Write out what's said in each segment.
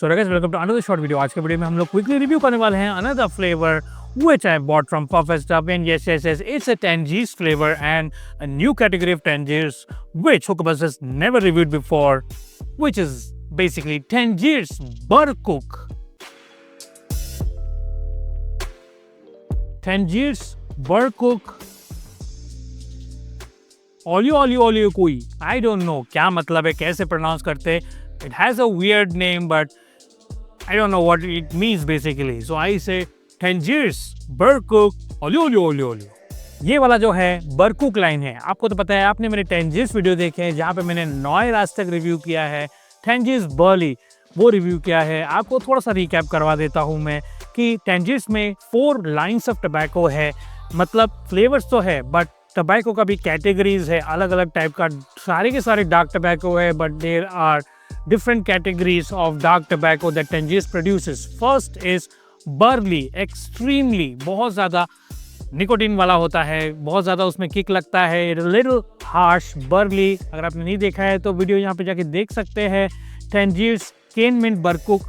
So guys welcome to another short video. आज के video में हम लोग क्विकली रिव्यू करने वाले हैं another flavour which I bought from Puffet Stuff, and yes, it's a Tangiers flavor and a new category of Tangiers which Hookabuzz has never reviewed before, which is basically Tangiers Barcook. Tangiers Barcook Olio कोई I don't know क्या मतलब है, कैसे pronounce करते हैं. It has a weird name but I don't know what it means basically. So I say Tangiers Barcook Olio. ये वाला जो है बरकुक लाइन है. आपको तो पता है, आपने मेरे Tangiers वीडियो देखे हैं जहाँ पे मैंने नॉयर आज तक रिव्यू किया है, Tangiers Burley वो रिव्यू किया है. आपको थोड़ा सा रिकैप करवा देता हूँ मैं कि Tangiers में 4 लाइन्स ऑफ टबैको है. मतलब फ्लेवर्स तो है बट टबैको का भी कैटेगरीज है, अलग अलग टाइप का. सारे के सारे डार्क टबैको है but there are different categories of dark tobacco that Tangiers produces. First is Burley, extremely बहुत ज़्यादा निकोटीन वाला होता है, बहुत ज़्यादा उसमें किक लगता है. Little harsh Burley, अगर आपने नहीं देखा है तो वीडियो यहाँ पे जाके देख सकते हैं. Tangiers Cane Mint Barcook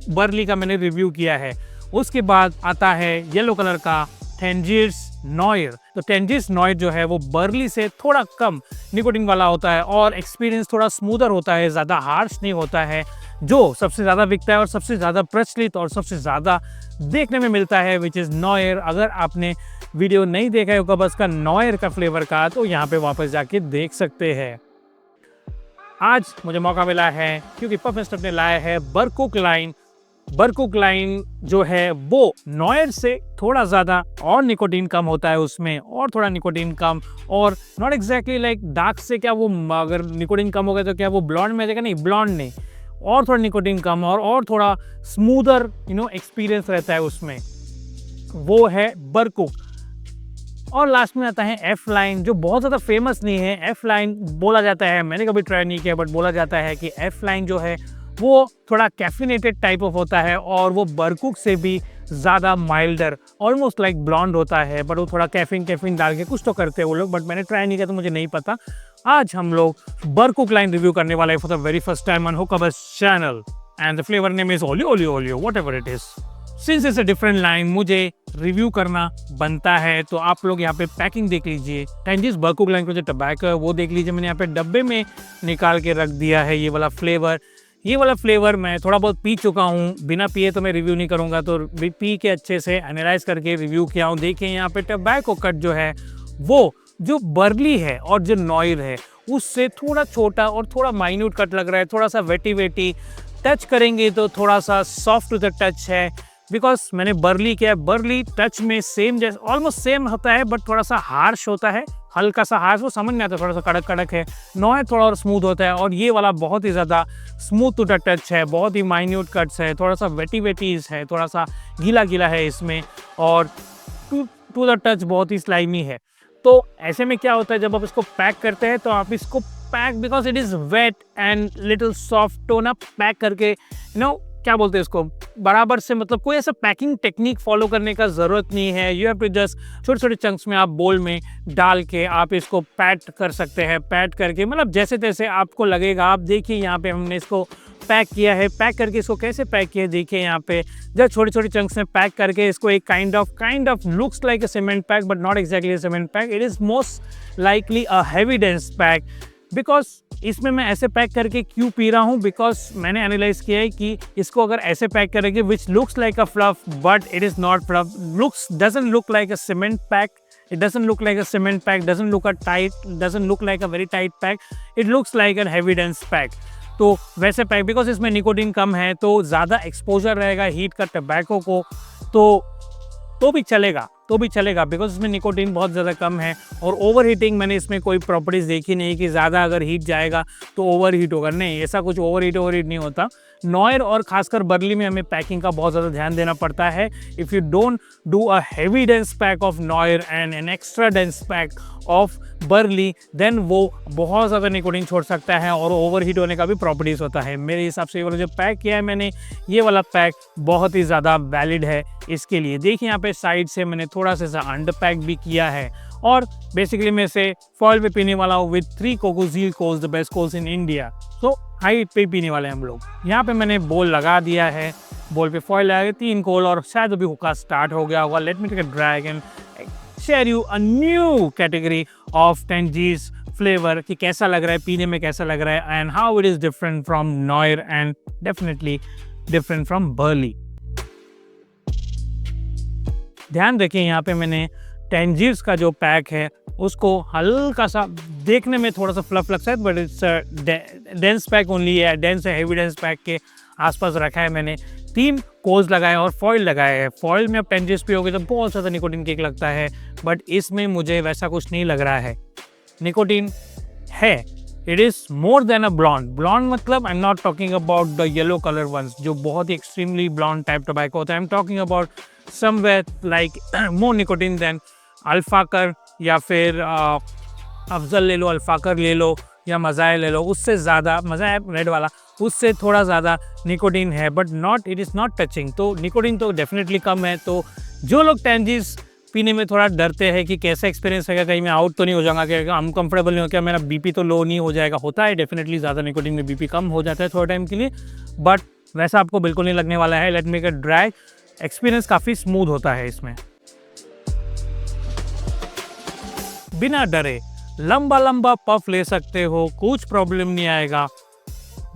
Burley का मैंने रिव्यू किया है. उसके बाद आता है येलो कलर का Tangiers Noir. तो Tangiers Noir जो है वो बर्ली से थोड़ा कम निकोटीन वाला होता है और एक्सपीरियंस थोड़ा स्मूदर होता है, ज़्यादा हार्श नहीं होता है, जो सबसे ज़्यादा बिकता है और सबसे ज़्यादा प्रचलित और सबसे ज़्यादा देखने में मिलता है, विच इज़ नॉयर. अगर आपने वीडियो नहीं देखा है होकबज़ का नॉयर का फ्लेवर का तो यहाँ पे वापस जाके देख सकते हैं. आज मुझे मौका मिला है क्योंकि पफेट स्टफ ने लाया है बरकुक लाइन. बरकुक लाइन जो है वो नॉयर से थोड़ा ज़्यादा और निकोटीन कम होता है उसमें, और थोड़ा निकोटीन कम, और नॉट एग्जैक्टली लाइक डार्क से. क्या वो अगर निकोटीन कम हो गया तो क्या वो ब्लॉन्ड में आ जाएगा? नहीं, ब्लॉन्ड नहीं, और थोड़ा निकोटीन कम और थोड़ा स्मूदर एक्सपीरियंस रहता है उसमें. वो है बरकुक. और लास्ट में आता है एफ लाइन, जो बहुत ज़्यादा फेमस नहीं है. एफ लाइन बोला जाता है, मैंने कभी ट्राई नहीं किया बट बोला जाता है कि एफ लाइन जो है वो थोड़ा कैफिनेटेड टाइप ऑफ होता है और वो बरकुक से भी ज़्यादा माइल्डर, ऑलमोस्ट लाइक ब्लॉन्ड होता है. बट वो थोड़ा कैफीन डाल के कुछ तो करते हैं वो लोग, बट मैंने ट्राई नहीं किया तो मुझे नहीं पता. आज हम लोग बरकुक लाइन रिव्यू करने वाले हैं for the very first time on होकबज़ channel, and the flavour name is olio whatever it is. Since it's a different line, मुझे रिव्यू करना बनता है. तो आप लोग यहाँ पे पैकिंग देख लीजिए. Tangiers बरकुक लाइन का जो टबैको है वो देख लीजिए. मैंने यहाँ पे डब्बे में निकाल के रख दिया है. ये वाला फ्लेवर मैं थोड़ा बहुत पी चुका हूँ. बिना पिए तो मैं रिव्यू नहीं करूँगा, तो पी के अच्छे से एनालाइज करके रिव्यू किया हूँ. देखिए यहाँ पे टबैको कट जो है वो जो बर्ली है और जो नॉयर है उससे थोड़ा छोटा और थोड़ा माइन्यूट कट लग रहा है. थोड़ा सा वेटी टच करेंगे तो थोड़ा सा सॉफ्ट टू द टच है. बिकॉज मैंने बर्ली किया है, बर्ली टच में सेम जैसे ऑलमोस्ट सेम होता है बट थोड़ा सा हार्श होता है, हल्का सा हार्श, वो समझ में आता है, थोड़ा सा कड़क है. नॉयर थोड़ा और स्मूथ होता है और ये वाला बहुत ही ज़्यादा स्मूथ टू द टच है, बहुत ही माइन्यूट कट्स है, थोड़ा सा वेटीज है, थोड़ा सा गीला है इसमें, और टू द टच बहुत ही स्लाइमी है. तो ऐसे में क्या होता है, जब आप इसको पैक करते हैं तो आप इसको pack, because it is wet and little soft, तो ना पैक करके क्या बोलते हैं इसको, बराबर से, मतलब कोई ऐसा पैकिंग टेक्निक फॉलो करने का ज़रूरत नहीं है. यू हैव टू जस्ट छोटे चंक्स में आप बोल में डाल के आप इसको पैट कर सकते हैं. पैट करके मतलब जैसे तैसे आपको लगेगा. आप देखिए यहाँ पे हमने इसको पैक किया है. पैक करके इसको कैसे पैक किया देखिए यहाँ पे, जब छोटे चंक्स में पैक करके इसको एक kind of looks like a cement pack but not exactly a cement pack. It is most likely a heavy dense pack. Because इसमें मैं ऐसे पैक करके क्यों पी रहा हूँ, बिकॉज मैंने एनालाइज किया है कि इसको अगर ऐसे पैक करेंगे which looks like a fluff but it is not fluff, doesn't look like a cement pack, it doesn't look like a cement pack, doesn't look like a very tight pack, it looks like a heavy dense pack. तो वैसे pack, because इसमें nicotine कम है तो ज़्यादा exposure रहेगा heat का tobacco को, तो भी चलेगा बिकॉज इसमें निकोटीन बहुत ज़्यादा कम है. और ओवर हीटिंग मैंने इसमें कोई प्रॉपर्टीज़ देखी नहीं कि ज़्यादा अगर हीट जाएगा तो ओवर हीट होगा. नहीं, ऐसा कुछ ओवर हीट नहीं होता. नॉयर और खासकर बर्ली में हमें पैकिंग का बहुत ज़्यादा ध्यान देना पड़ता है. If you don't do a heavy dense pack of noir and an extra dense pack of burley, then वो बहुत ज़्यादा निकोटीन छोड़ सकता है और ओवर हीट होने का भी प्रॉपर्टीज़ होता है. मेरे हिसाब से ये वाला जो पैक किया है मैंने, ये वाला पैक बहुत ही ज़्यादा वैलिड है इसके लिए. देखिए यहाँ पे साइड से मैंने थोड़ा सा अंडर पैक भी किया है. और बेसिकली मैं इसे फॉइल पे पीने वाला हूँ with 3 Coco Zeal coals, the best coals in India. So height पे पीने वाले हैं हम लोग। यहाँ पे मैंने बोल लगा दिया है, बोल पे फॉइल लगा के 3 कोल और शायद अभी हुक्का स्टार्ट हो गया होगा। Let me take a drag and share you a new category of Tangiers flavour कि कैसा लग रहा है, पीने में कैसा लग रहा है and how it is different from noir and definitely different from burley. ध्यान रखिए यहाँ पे मैंने टेंजीर्स का जो पैक है उसको हल्का सा, देखने में थोड़ा सा फ्लफ लगता है but it's dense pack only है, डेंस है, हेवी डेंस पैक के आसपास रखा है मैंने। 3 कोल्स लगाए और फॉइल लगाए हैं। फॉइल में अब टेंजीर्स पियोगे तो बहुत ज़्यादा निकोटीन किक लगता है, बट इसमें मुझे वैसा कुछ नहीं लग रहा है। निकोटीन है, it is more than a blonde. Blonde मतलब I am not talking about the yellow colour ones जो बहुत ही एक्सट्रीमली ब्लॉन्ड टाइप टोबैको होता है। I am talking about somewhere like more nicotine than Al Fakher या फिर अफजल ले लो, अल्फाकर ले लो या मज़ाया ले लो, उससे ज़्यादा, मज़ाया रेड वाला, उससे थोड़ा ज़्यादा निकोटीन है but not, it is not touching. तो निकोटीन तो डेफिनेटली कम है। तो जो लोग टेंजीज पीने में थोड़ा डरते हैं कि कैसा एक्सपीरियंस रहेगा, कहीं मैं आउट तो नहीं हो जाऊँगा, कि अनकम्फर्टेबल नहीं हो, क्या मेरा बीपी तो लो नहीं हो जाएगा, होता है डेफिनेटली, ज़्यादा निकोटीन में बीपी कम हो जाता है थोड़ा टाइम के लिए, बट वैसा आपको बिल्कुल नहीं लगने वाला है। लेट मी गेट ड्राई, एक्सपीरियंस काफ़ी स्मूथ होता है इसमें। बिना डरे लंबा लंबा पफ ले सकते हो, कुछ प्रॉब्लम नहीं आएगा,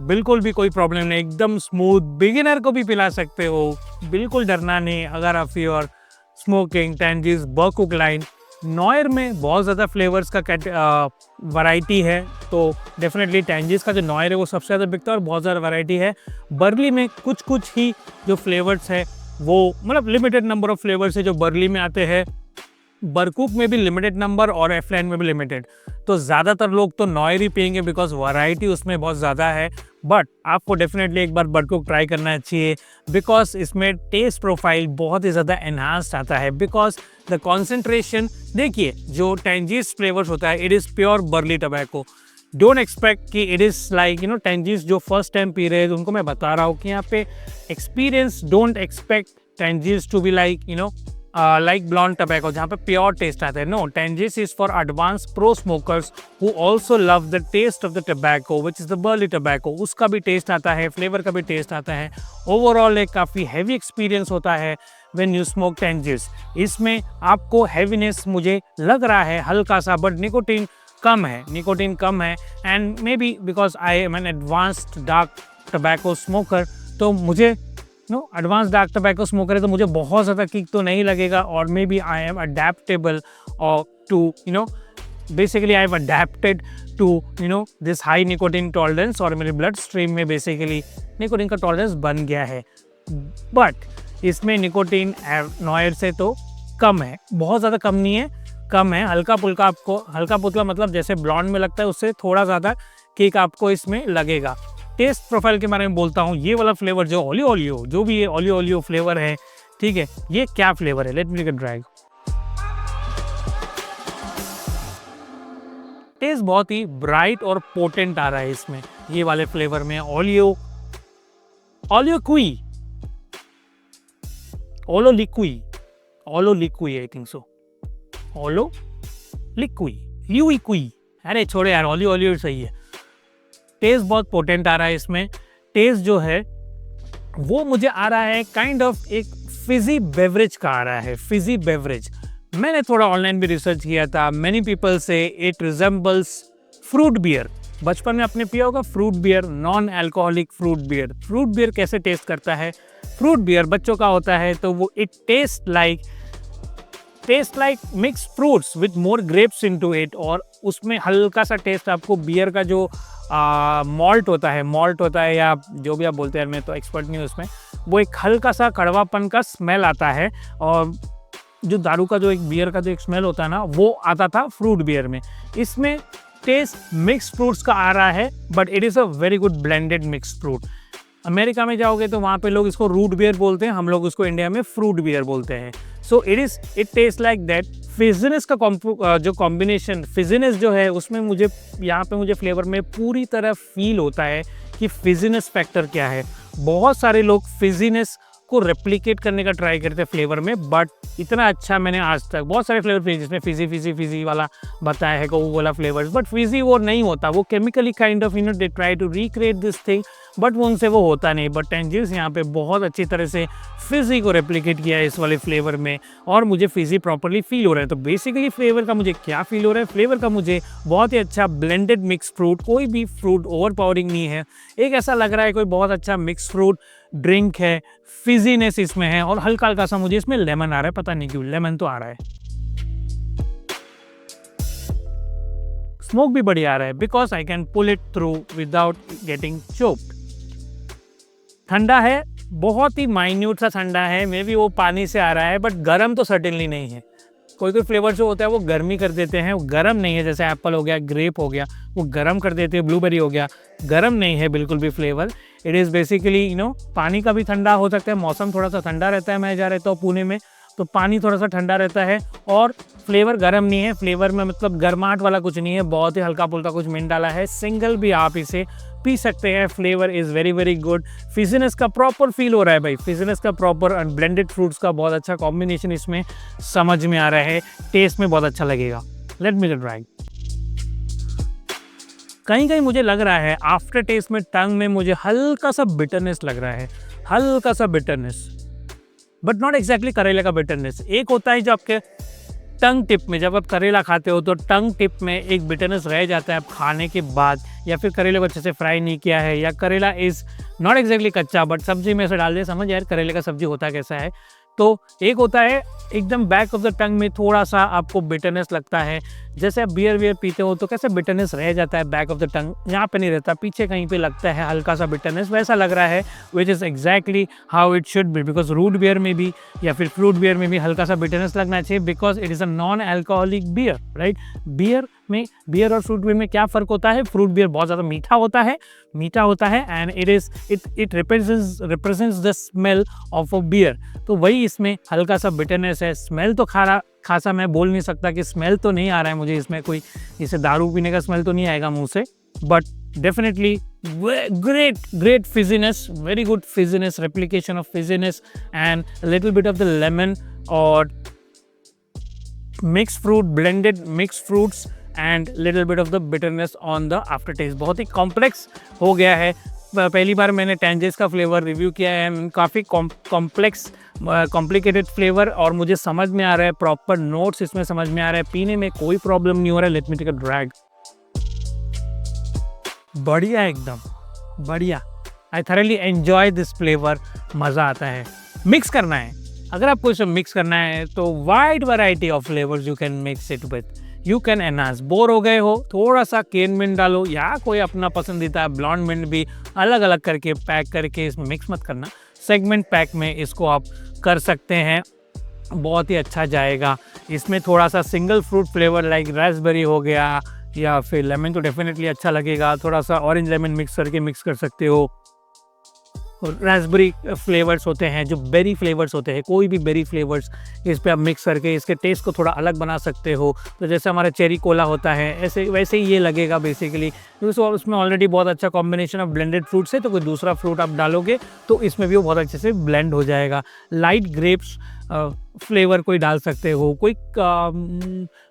बिल्कुल भी कोई प्रॉब्लम नहीं, एकदम स्मूथ। बिगिनर को भी पिला सकते हो, बिल्कुल डरना नहीं। अगर आप योर स्मोकिंग टेंजीज बर्कुक लाइन, नॉयर में बहुत ज़्यादा फ्लेवर्स का वैरायटी है, तो डेफिनेटली टेंजीज का जो नॉयर है वो सबसे ज़्यादा बिकता है और बहुत ज़्यादा वैरायटी है। बर्ली में कुछ कुछ ही जो फ्लेवर्स है वो, मतलब लिमिटेड नंबर ऑफ फ्लेवर्स है जो बर्ली में आते हैं। बरकुक में भी लिमिटेड नंबर और एफलाइन में भी लिमिटेड। तो ज़्यादातर लोग तो नॉयर ही पियेंगे बिकॉज वैरायटी उसमें बहुत ज़्यादा है, बट आपको डेफिनेटली एक बार बरकुक ट्राई करना चाहिए बिकॉज इसमें टेस्ट प्रोफाइल बहुत ही ज़्यादा एनहांस्ड आता है। बिकॉज द कॉन्सेंट्रेशन, देखिए जो टेंजीज फ्लेवर्स होता है it is pure barley tobacco. Don't expect कि इट इज़ लाइक टेंजीज जो फर्स्ट टाइम पी रहे हैं उनको मैं बता रहा हूँ कि यहाँ पे experience, don't expect Tangiers to be like blonde tobacco जहाँ पे प्योर टेस्ट आता है। No, Tangiers is for advance pro smokers who also love the taste of the tobacco which is the burley tobacco. उसका भी test आता है, flavour का भी टेस्ट आता है। ओवरऑल एक काफ़ी हैवी एक्सपीरियंस होता है व्हेन यू स्मोक टेंजीज। इसमें आपको हैवीनेस मुझे लग रहा है हल्का सा, बट निकोटीन कम है, निकोटीन कम है। And may be because I am N advanced dark tobacco smoker, तो मुझे एडवांस डार्क टबैको स्मोकर है तो मुझे बहुत ज़्यादा किक तो नहीं लगेगा। और maybe I am adaptable to basically I am adapted to this high nicotine tolerance, और मेरे ब्लड स्ट्रीम में बेसिकली निकोटीन का टॉलरेंस बन गया है। बट इसमें निकोटीन नॉयर से तो कम है, बहुत ज़्यादा कम नहीं है, कम है, हल्का फुल्का। आपको हल्का फुल्का मतलब जैसे ब्लॉन्ड में लगता है उससे थोड़ा ज़्यादा किक आपको इसमें लगेगा। टेस्ट प्रोफाइल के बारे में बोलता हूँ, ये वाला फ्लेवर जो ओलियो ओलियो, जो भी ये ओलियो ओलियो फ्लेवर है, ठीक है, ये क्या फ्लेवर है, let me take a drag. Taste बहुत ही ब्राइट और पोटेंट आ रहा है इसमें, ये वाले फ्लेवर में। ओलियो क्वी, ओलो लिक्वी, आई थिंक सो, ओलो लिक्वी, अरे छोड़े यार, ओलियो सही है। टेस्ट बहुत पोटेंट आ रहा है इसमें। टेस्ट जो है वो मुझे आ रहा है काइंड ऑफ एक फिजी बेवरेज का आ रहा है, फिजी बेवरेज। मैंने थोड़ा ऑनलाइन भी रिसर्च किया था, many people say it resembles fruit beer. बचपन में आपने पिया होगा fruit beer, non alcoholic fruit beer. Fruit beer कैसे टेस्ट करता है? फ्रूट बियर बच्चों का होता है तो वो it taste like mix fruits with more grapes into it, और उसमें हल्का सा टेस्ट आपको बियर का जो मॉल्ट होता है या जो भी आप बोलते हैं, मैं तो एक्सपर्ट नहीं हूँ उसमें, वो एक हल्का सा कड़वापन का स्मेल आता है। और जो दारू का जो एक बियर का जो एक स्मेल होता है ना, वो आता था फ्रूट बियर में। इसमें टेस्ट मिक्स फ्रूट्स का आ रहा है, but it is a very good blended mix fruit. America में जाओगे तो वहाँ पे लोग इसको रूट बियर बोलते हैं, हम लोग उसको इंडिया में फ्रूट बियर बोलते हैं। So it taste like that. Fizziness का जो कॉम्बिनेशन, फिजीनेस जो है उसमें मुझे यहाँ पे मुझे फ्लेवर में पूरी तरह फील होता है कि फिजीनेस फैक्टर क्या है। बहुत सारे लोग फिजीनेस को रेप्लिकेट करने का ट्राई करते हैं फ्लेवर में, बट इतना अच्छा मैंने आज तक बहुत सारे फ्लेवर पिए जिसमें फिजी वाला बताया है Coca Cola flavours, but fizzy वो नहीं होता, वो chemically kind of they try to recreate this thing, but वो उनसे वो होता नहीं। बट टेंजियर्स यहाँ पे बहुत अच्छी तरह से फिजी को रेप्लिकेट किया है इस वाले फ्लेवर में, और मुझे फिजी प्रॉपरली फील हो रहा है। तो बेसिकली फ्लेवर का मुझे क्या फील हो रहा है, फ्लेवर का मुझे बहुत ही अच्छा ब्लेंडेड मिक्स फ्रूट, कोई भी फ्रूट ओवर पावरिंग नहीं है, एक ऐसा लग रहा है कोई बहुत अच्छा मिक्स फ्रूट ड्रिंक है, फिजीनेस इसमें है, और हल्का हल्का सा मुझे इसमें लेमन आ रहा है, पता नहीं क्यों लेमन तो आ रहा है। स्मोक भी बढ़िया आ रहा है because I can pull it through without getting choked. ठंडा है, बहुत ही माइन्यूट सा ठंडा है, मे बी वो पानी से आ रहा है, बट गर्म तो सर्टेनली नहीं है। कोई कोई फ्लेवर जो होता है वो गर्मी कर देते हैं, वो गर्म नहीं है, जैसे एप्पल हो गया, ग्रेप हो गया, वो गर्म कर देते हैं, ब्लूबेरी हो गया, गर्म नहीं है बिल्कुल भी फ्लेवर। इट इज़ बेसिकली पानी का भी ठंडा हो सकता है, मौसम थोड़ा सा ठंडा रहता है, मैं जा रहता हूँ पुणे में तो पानी थोड़ा सा ठंडा रहता है, और फ्लेवर गर्म नहीं है, फ्लेवर में मतलब गर्माहट वाला कुछ नहीं है, बहुत ही हल्का फुल्का कुछ मिंट डाला है, सिंगल भी आप इसे पी सकते हैं। Flavour is very very good, fizziness का प्रॉपर फील हो रहा है भाई, फिजीनेस का प्रॉपर, और ब्लेंडेड फ्रूट्स का बहुत अच्छा कॉम्बिनेशन इसमें समझ में आ रहा है, टेस्ट में बहुत अच्छा लगेगा। Let me try. कहीं कहीं मुझे लग रहा है आफ्टर टेस्ट में टंग में मुझे हल्का सा बिटरनेस लग रहा है, हल्का सा बिटरनेस, बट नॉट एग्जैक्टली करेले का बिटरनेस। एक होता है जो आपके टंग टिप में, जब आप करेला खाते हो तो टंग टिप में एक बिटरनेस रह जाता है आप खाने के बाद, या फिर करेले को अच्छे से फ्राई नहीं किया है, या करेला इज़ नॉट एग्जैक्टली कच्चा बट सब्जी में से डाल दे, समझ यार करेले का सब्जी होता कैसा है। तो एक होता है एकदम बैक ऑफ द टंग में थोड़ा सा आपको बिटरनेस लगता है, जैसे आप बियर पीते हो तो कैसे बिटरनेस रह जाता है बैक ऑफ द टंग, यहाँ पे नहीं रहता, पीछे कहीं पे लगता है हल्का सा बिटरनेस, वैसा लग रहा है, which is exactly how it should be, because root beer में भी या फिर फ्रूट बियर में भी हल्का सा बिटरनेस लगना चाहिए, because it is a non alcoholic beer, right. Beer और फ्रूट बियर में क्या फ़र्क होता है, फ्रूट बियर बहुत ज़्यादा मीठा होता है and it represents the smell of a beer, तो वही इसमें हल्का सा बिटरनेस है। स्मेल तो खासा मैं बोल नहीं सकता कि स्मेल तो नहीं आ रहा है मुझे इसमें, कोई इसे दारू पीने का स्मेल तो नहीं आएगा मुंह से, but definitely great fizziness, very good fizziness, replication of fizziness and a little bit of the lemon or mixed fruit, blended mixed fruits and little bit of the bitterness on the aftertaste। बहुत ही complex हो गया है, पहली बार मैंने टेंजियर्स का flavour review किया है, काफ़ी कॉम्प्लिकेटेड फ्लेवर, और मुझे समझ में आ रहा है, प्रॉपर नोट्स इसमें समझ में आ रहा है, पीने में कोई प्रॉब्लम नहीं हो रहा है। Let me take a drag. बढ़िया, एकदम बढ़िया। I thoroughly enjoy this flavour, मज़ा आता है। मिक्स करना है, अगर आपको इसे मिक्स करना है तो wide variety of flavours you can mix it with, you can enhance. Bore हो गए हो, थोड़ा सा केन मिंट डालो, या कोई अपना पसंदीदा ब्लॉन्ड मिंट भी अलग अलग करके पैक करके, इसमें मिक्स मत करना, सेगमेंट पैक में इसको आप कर सकते हैं, बहुत ही अच्छा जाएगा। इसमें थोड़ा सा single fruit flavour like Raspberry हो गया या फिर लेमन तो डेफिनेटली अच्छा लगेगा, थोड़ा सा ऑरेंज लेमन मिक्स करके मिक्स कर सकते हो। और रास्पबेरी फ्लेवर्स होते हैं, जो बेरी फ्लेवर्स होते हैं, कोई भी बेरी फ्लेवर्स इस पे आप मिक्स करके इसके टेस्ट को थोड़ा अलग बना सकते हो। तो जैसे हमारा चेरी कोला होता है, ऐसे वैसे ही ये लगेगा बेसिकली, क्योंकि उसमें ऑलरेडी बहुत अच्छा कॉम्बिनेशन ऑफ ब्लेंडेड फ्रूट्स है, तो कोई दूसरा फ्रूट आप डालोगे तो इसमें भी वो बहुत अच्छे से ब्लेंड हो जाएगा। लाइट ग्रेप्स फ्लेवर कोई डाल सकते हो, कोई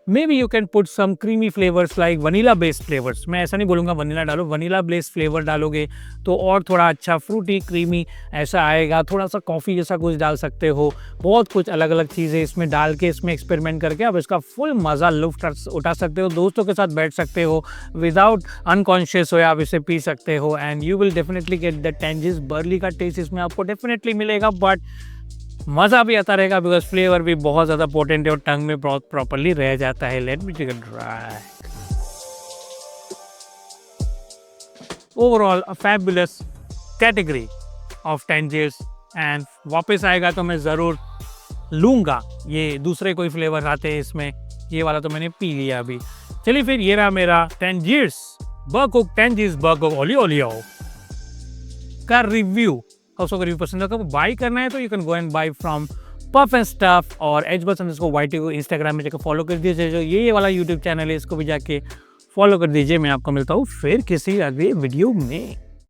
maybe you can put some creamy flavours like vanilla based flavours. मैं ऐसा नहीं बोलूँगा वनीला डालो, वनीला बेस्ड फ्लेवर डालोगे तो और थोड़ा अच्छा फ्रूटी क्रीमी ऐसा आएगा। थोड़ा सा कॉफ़ी जैसा कुछ डाल सकते हो, बहुत कुछ अलग अलग चीज़ें इसमें डाल के, इसमें एक्सपेरिमेंट करके आप इसका फुल मज़ा लुत्फ़ उठा सकते हो। दोस्तों के साथ बैठ सकते हो, विदाउट अनकॉन्शियस हो आप इसे पी सकते हो, and you will definitely get the Tangiers burley का टेस्ट इसमें आपको डेफिनेटली मिलेगा, बट मज़ा भी आता रहेगा बिकॉज फ्लेवर भी बहुत ज़्यादा पोटेंट है और टंग में बहुत प्रॉपरली रह जाता है। Let me take a drag. Overall a fabulous category of Tangiers, and वापस आएगा तो मैं ज़रूर लूँगा। ये दूसरे कोई फ्लेवर आते हैं इसमें, ये वाला तो मैंने पी लिया अभी। चलिए फिर ये रहा मेरा टेंजियर्स बर्कुक ओलियो का रिव्यू। उसको रिव्यू पसंद है तो बाई करना है तो you can go and by from puff and stuff और @YT को इंस्टाग्राम में जाकर फॉलो कर दीजिए। जो ये वाला यूट्यूब चैनल है इसको भी जाके फॉलो कर दीजिए। मैं आपको मिलता हूँ फिर किसी अगले वीडियो में।